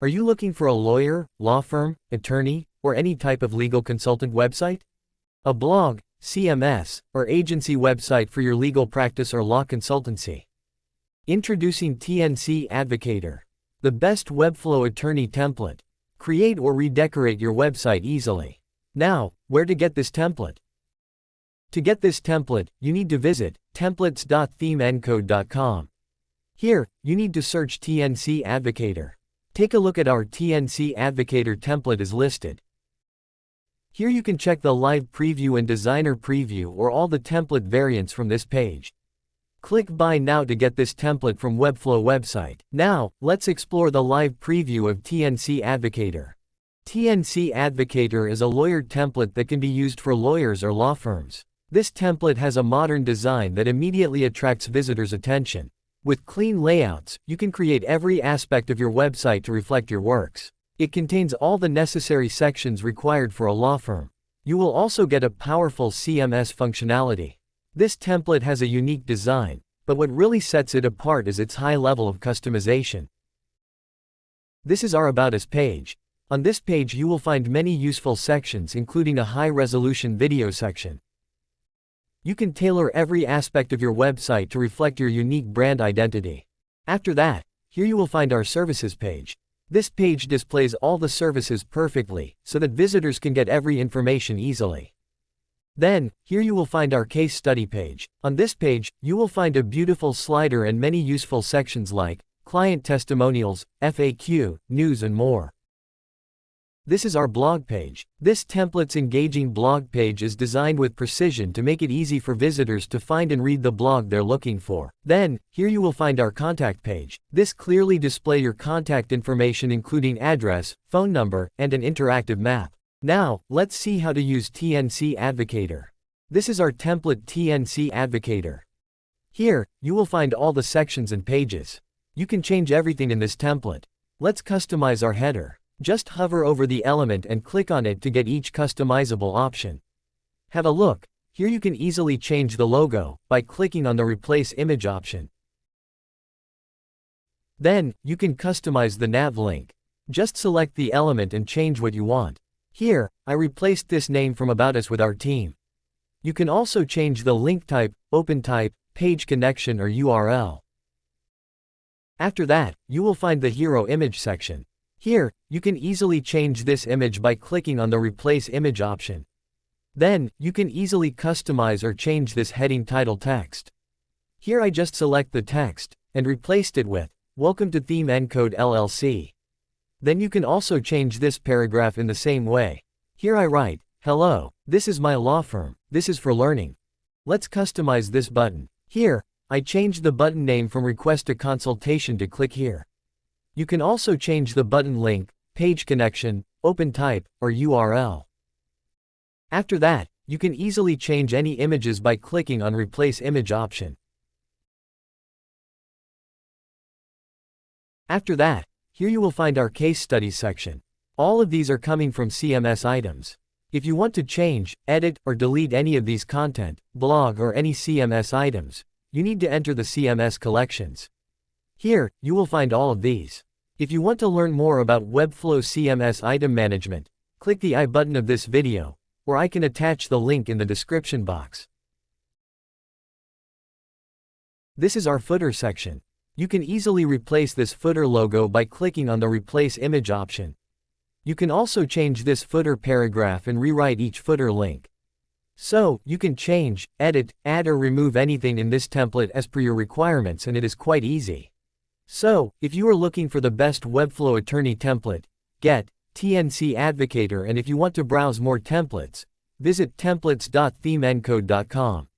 Are you looking for a lawyer, law firm, attorney, or any type of legal consultant website? A blog, CMS, or agency website for your legal practice or law consultancy? Introducing TNC Advocator, the best Webflow attorney template. Create or redecorate your website easily. Now, where to get this template? To get this template, you need to visit templates.themencode.com. Here, you need to search TNC Advocator. Take a look at our TNC Advocator template is listed. Here you can check the live preview and designer preview or all the template variants from this page. Click Buy Now to get this template from Webflow website. Now, let's explore the live preview of TNC Advocator. TNC Advocator is a lawyer template that can be used for lawyers or law firms. This template has a modern design that immediately attracts visitors' attention. With clean layouts, you can create every aspect of your website to reflect your works. It contains all the necessary sections required for a law firm. You will also get a powerful CMS functionality. This template has a unique design, but what really sets it apart is its high level of customization. This is our About Us page. On this page you will find many useful sections including a high-resolution video section. You can tailor every aspect of your website to reflect your unique brand identity. After that, here you will find our Services page. This page displays all the services perfectly, so that visitors can get every information easily. Then, here you will find our Case Study page. On this page, you will find a beautiful slider and many useful sections like client testimonials, FAQ, news and more. This is our blog page. This template's engaging blog page is designed with precision to make it easy for visitors to find and read the blog they're looking for. Then, here you will find our contact page. This clearly displays your contact information including address, phone number, and an interactive map. Now, let's see how to use TNC Advocator. This is our template TNC Advocator. Here, you will find all the sections and pages. You can change everything in this template. Let's customize our header. Just hover over the element and click on it to get each customizable option. Have a look. Here you can easily change the logo by clicking on the Replace Image option. Then, you can customize the nav link. Just select the element and change what you want. Here, I replaced this name from About Us with our team. You can also change the link type, open type, page connection or URL. After that, you will find the hero image section. Here, you can easily change this image by clicking on the Replace Image option. Then, you can easily customize or change this heading title text. Here I just select the text, and replaced it with, Welcome to Theme Encode LLC. Then you can also change this paragraph in the same way. Here I write, Hello, this is my law firm, this is for learning. Let's customize this button. Here, I changed the button name from Request a Consultation to Click Here. You can also change the button link, page connection, open type, or URL. After that, you can easily change any images by clicking on Replace Image option. After that, here you will find our Case Studies section. All of these are coming from CMS items. If you want to change, edit, or delete any of these content, blog or any CMS items, you need to enter the CMS collections. Here, you will find all of these. If you want to learn more about Webflow CMS item management, click the I button of this video, or I can attach the link in the description box. This is our footer section. You can easily replace this footer logo by clicking on the Replace Image option. You can also change this footer paragraph and rewrite each footer link. So, you can change, edit, add or remove anything in this template as per your requirements and it is quite easy. So, if you are looking for the best Webflow attorney template, get TNC Advocator, and if you want to browse more templates, visit templates.themencode.com.